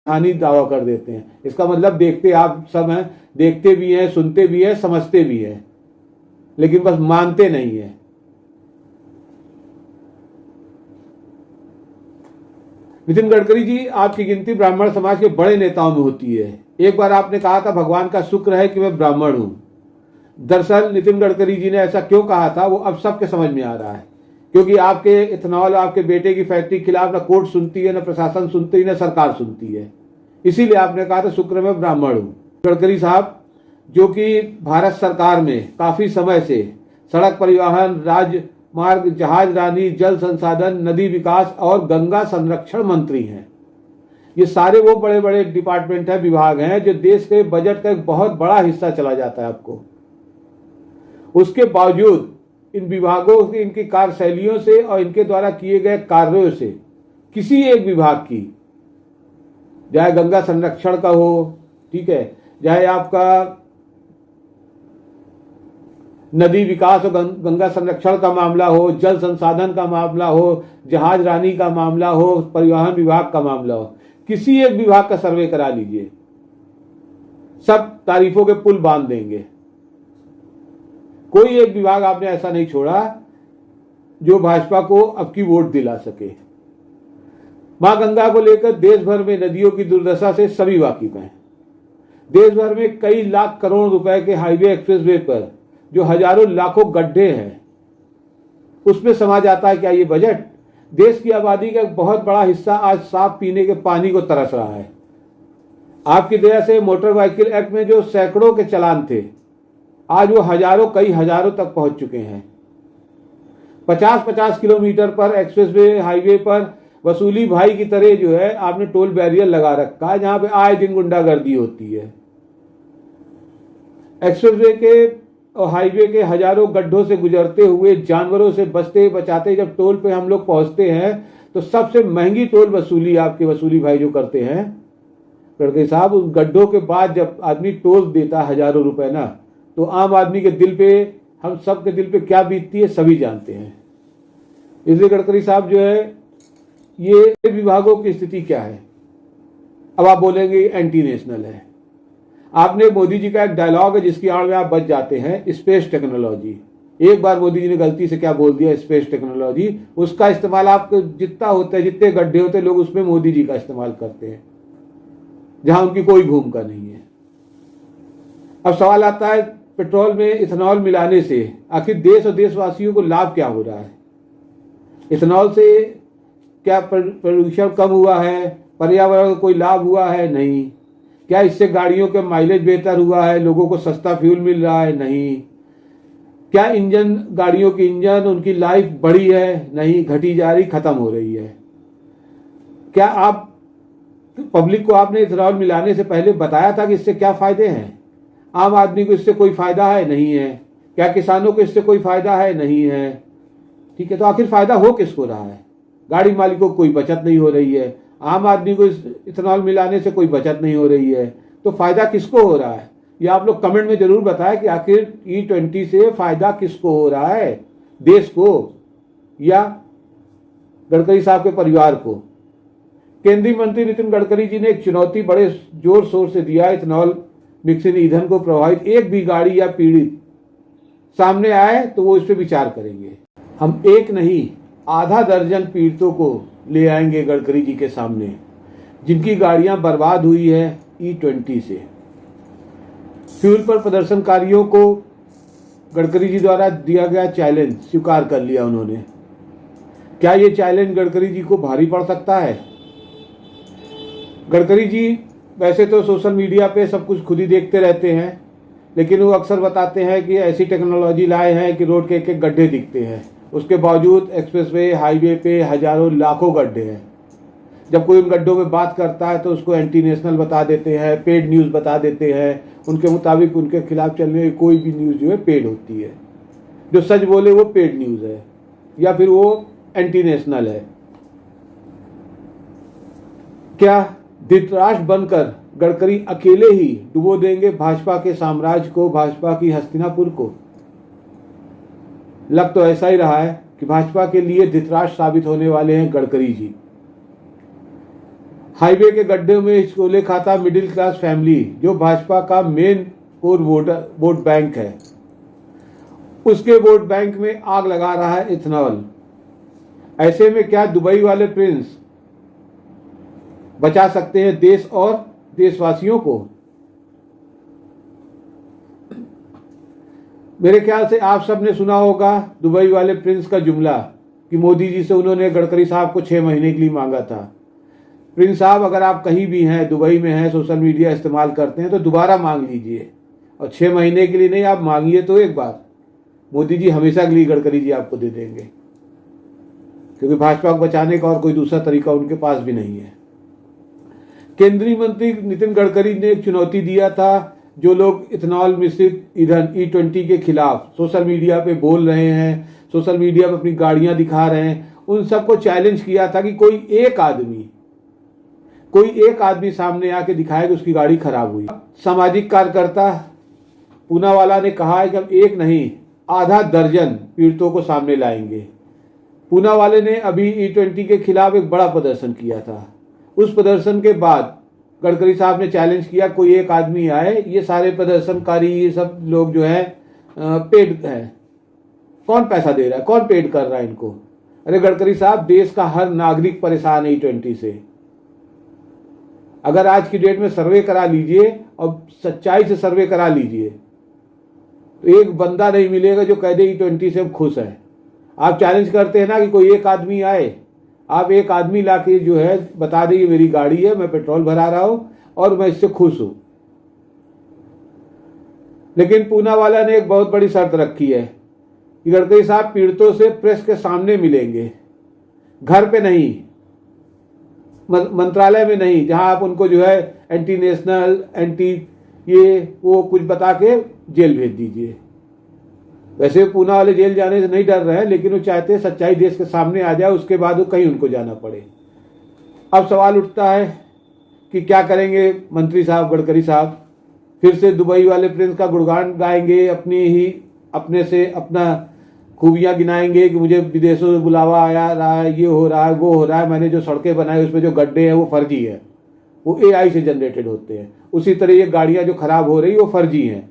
हानि दावा कर देते हैं। इसका मतलब देखते आप सब हैं, देखते भी हैं, सुनते भी हैं, समझते भी हैं, लेकिन बस मानते नहीं है। नितिन गडकरी जी, आपकी गिनती ब्राह्मण समाज के बड़े नेताओं में होती है। एक बार आपने कहा था भगवान का शुक्र है कि मैं ब्राह्मण हूं। दरअसल नितिन गडकरी जी ने ऐसा क्यों कहा था वो अब सबके समझ में आ रहा है, क्योंकि आपके इथेनॉल, आपके बेटे की फैक्ट्री के खिलाफ न कोर्ट सुनती है, न प्रशासन सुनती है, न सरकार सुनती है। इसीलिए आपने कहा था शुक्र मैं ब्राह्मण हूं। गडकरी साहब, जो कि भारत सरकार में काफी समय से सड़क परिवहन, राजमार्ग, जहाजरानी, जल संसाधन, नदी विकास और गंगा संरक्षण मंत्री हैं। ये सारे वो बड़े बड़े डिपार्टमेंट हैं, विभाग हैं, जो देश के बजट का एक बहुत बड़ा हिस्सा चला जाता है आपको। उसके बावजूद इन विभागों की, इनकी कार्यशैलियों से और इनके द्वारा किए गए कार्यों से किसी एक विभाग की, चाहे गंगा संरक्षण का हो, ठीक है, चाहे आपका नदी विकास और गंगा संरक्षण का मामला हो, जल संसाधन का मामला हो, जहाज रानी का मामला हो, परिवहन विभाग का मामला हो, किसी एक विभाग का सर्वे करा लीजिए, सब तारीफों के पुल बांध देंगे। कोई एक विभाग आपने ऐसा नहीं छोड़ा जो भाजपा को अब की वोट दिला सके। मां गंगा को लेकर देश भर में नदियों की दुर्दशा से सभी वाकिफ हैं। देश भर में कई लाख करोड़ रुपए के हाईवे एक्सप्रेसवे पर जो हजारों लाखों गड्ढे हैं, उसमें समा जाता है क्या ये बजट? देश की आबादी का एक बहुत बड़ा हिस्सा आज साफ पीने के पानी को तरस रहा है। आपकी दया से मोटर व्हीकल एक्ट में जो सैकड़ों के चालान थे, आज वो हजारों, कई हजारों तक पहुंच चुके हैं। 50-50 किलोमीटर पर एक्सप्रेसवे हाईवे पर वसूली भाई की तरह जो है आपने टोल बैरियर लगा रखा है, जहां पे आए दिन गुंडागर्दी होती है। एक्सप्रेसवे के और हाईवे के हजारों गड्ढों से गुजरते हुए, जानवरों से बचते बचाते जब टोल पे हम लोग पहुंचते हैं, तो सबसे महंगी टोल वसूली आपके वसूली भाई जो करते हैं गडकरी साहब, उस गड्ढों के बाद जब आदमी टोल देता है हजारों रुपए ना, तो आम आदमी के दिल पे, हम सब के दिल पे क्या बीतती है सभी जानते हैं। इसलिए गडकरी साहब जो है, ये विभागों की स्थिति क्या है? अब आप बोलेंगे एंटी नेशनल है। आपने मोदी जी का एक डायलॉग है जिसकी आड़ में आप बच जाते हैं, स्पेस टेक्नोलॉजी। एक बार मोदी जी ने गलती से क्या बोल दिया, स्पेस टेक्नोलॉजी, उसका इस्तेमाल आपको जितना होता है, जितने गड्ढे होते हैं, लोग उसमें मोदी जी का इस्तेमाल करते हैं, जहां उनकी कोई भूमिका नहीं है। अब सवाल आता है, पेट्रोल में इथेनॉल मिलाने से आखिर देश और देशवासियों को लाभ क्या हो रहा है? इथेनॉल से क्या प्रदूषण कम हुआ है? पर्यावरण को कोई लाभ हुआ है? नहीं। क्या इससे गाड़ियों के माइलेज बेहतर हुआ है? लोगों को सस्ता फ्यूल मिल रहा है? नहीं। क्या इंजन, गाड़ियों की इंजन, उनकी लाइफ बढ़ी है? नहीं, घटी जा रही, खत्म हो रही है। क्या आप पब्लिक को आपने इथेनॉल मिलाने से पहले बताया था कि इससे क्या फायदे हैं? आम आदमी को इससे कोई फायदा है? नहीं है। क्या किसानों को इससे कोई फायदा है? नहीं है। ठीक है, तो आखिर फायदा हो किसको रहा है? गाड़ी मालिकों को कोई बचत नहीं हो रही है, आम आदमी को इथेनॉल मिलाने से कोई बचत नहीं हो रही है, तो फायदा किसको हो रहा है? ये आप लोग कमेंट में जरूर बताएं कि आखिर E20 से फायदा किसको हो रहा है, देश को या गडकरी साहब के परिवार को? केंद्रीय मंत्री नितिन गडकरी जी ने एक चुनौती बड़े जोर शोर से दिया। इथेनॉल मिक्सिंग ईंधन को प्रभावित एक भी गाड़ी या पीड़ित सामने आए तो वो इस पर विचार करेंगे। हम एक नहीं, आधा दर्जन पीड़ितों को ले आएंगे गडकरी जी के सामने, जिनकी गाड़ियां बर्बाद हुई है E20 से। फ्यूल पर प्रदर्शनकारियों को गडकरी जी द्वारा दिया गया चैलेंज स्वीकार कर लिया उन्होंने। क्या ये चैलेंज गडकरी जी को भारी पड़ सकता है? गडकरी जी वैसे तो सोशल मीडिया पे सब कुछ खुद ही देखते रहते हैं, लेकिन वो अक्सर बताते हैं कि ऐसी टेक्नोलॉजी लाए हैं कि रोड के एक एक गड्ढे दिखते हैं। उसके बावजूद एक्सप्रेसवे हाईवे पे हजारों लाखों गड्ढे हैं। जब कोई उन गड्ढों में बात करता है तो उसको एंटी नेशनल बता देते हैं, पेड न्यूज़ बता देते हैं। उनके मुताबिक उनके खिलाफ चलने वाली कोई भी न्यूज़ जो है पेड होती है। जो सच बोले वो पेड न्यूज़ है या फिर वो एंटी नेशनल है। क्या धृतराष्ट्र बनकर गडकरी अकेले ही डुबो देंगे भाजपा के साम्राज्य को, भाजपा की हस्तिनापुर को? लग तो ऐसा ही रहा है कि भाजपा के लिए धृतराष्ट्र साबित होने वाले हैं गडकरी जी। हाईवे के गड्ढे में शोले खाता मिडिल क्लास फैमिली, जो भाजपा का मेन कोर वोट बैंक है, उसके वोट बैंक में आग लगा रहा है इथेनॉल। ऐसे में क्या दुबई वाले प्रिंस बचा सकते हैं देश और देशवासियों को? मेरे ख्याल से आप सबने सुना होगा दुबई वाले प्रिंस का जुमला कि मोदी जी से उन्होंने गडकरी साहब को 6 महीने के लिए मांगा था। प्रिंस साहब, अगर आप कहीं भी हैं, दुबई में हैं, सोशल मीडिया इस्तेमाल करते हैं, तो दोबारा मांग लीजिए, और 6 महीने के लिए नहीं, आप मांगिए तो एक बार, मोदी जी हमेशा के लिए गडकरी जी आपको दे देंगे, क्योंकि भाजपा को बचाने का और कोई दूसरा तरीका उनके पास भी नहीं है। केंद्रीय मंत्री नितिन गडकरी ने एक चुनौती दिया था, जो लोग इथेनॉल मिश्रित ईंधन E20 के खिलाफ सोशल मीडिया पे बोल रहे हैं, सोशल मीडिया पे अपनी गाड़ियां दिखा रहे हैं, उन सबको चैलेंज किया था कि कोई एक आदमी सामने आके दिखाए कि उसकी गाड़ी खराब हुई। सामाजिक कार्यकर्ता पूनावाला ने कहा है कि हम एक नहीं, आधा दर्जन पीड़ितों को सामने लाएंगे। पूनावाले ने अभी E20 के खिलाफ एक बड़ा प्रदर्शन किया था। उस प्रदर्शन के बाद गडकरी साहब ने चैलेंज किया, कोई एक आदमी आए, ये सारे प्रदर्शनकारी, ये सब लोग जो है पेड है, कौन पैसा दे रहा है, कौन पेड कर रहा है इनको? अरे गडकरी साहब, देश का हर नागरिक परेशान है E20 से। अगर आज की डेट में सर्वे करा लीजिए और सच्चाई से सर्वे करा लीजिए, तो एक बंदा नहीं मिलेगा जो कह दे E20 से हम खुश हैं। आप चैलेंज करते हैं ना कि कोई एक आदमी आए, आप एक आदमी लाके जो है बता दें मेरी गाड़ी है, मैं पेट्रोल भरा रहा हूं और मैं इससे खुश हूं। लेकिन पूनावाला ने एक बहुत बड़ी शर्त रखी है कि गडकरी साहब पीड़ितों से प्रेस के सामने मिलेंगे, घर पे नहीं, मंत्रालय में नहीं, जहां आप उनको जो है एंटी नेशनल, एंटी ये वो कुछ बता के जेल भेज दीजिए। वैसे पूना वाले जेल जाने से नहीं डर रहे हैं, लेकिन वो चाहते हैं सच्चाई देश के सामने आ जाए, उसके बाद वो कहीं उनको जाना पड़े। अब सवाल उठता है कि क्या करेंगे मंत्री साहब, गडकरी साहब? फिर से दुबई वाले प्रिंस का गुणगान गाएंगे, अपने से अपना खूबियां गिनाएंगे कि मुझे विदेशों से बुलावा आया रहा है, ये हो रहा है, वो हो रहा है, मैंने जो सड़कें बनाई उसमें जो गड्ढे हैं वो फर्जी है, वो AI से जनरेटेड होते हैं। उसी तरह ये गाड़ियां जो खराब हो रही वो फर्जी हैं।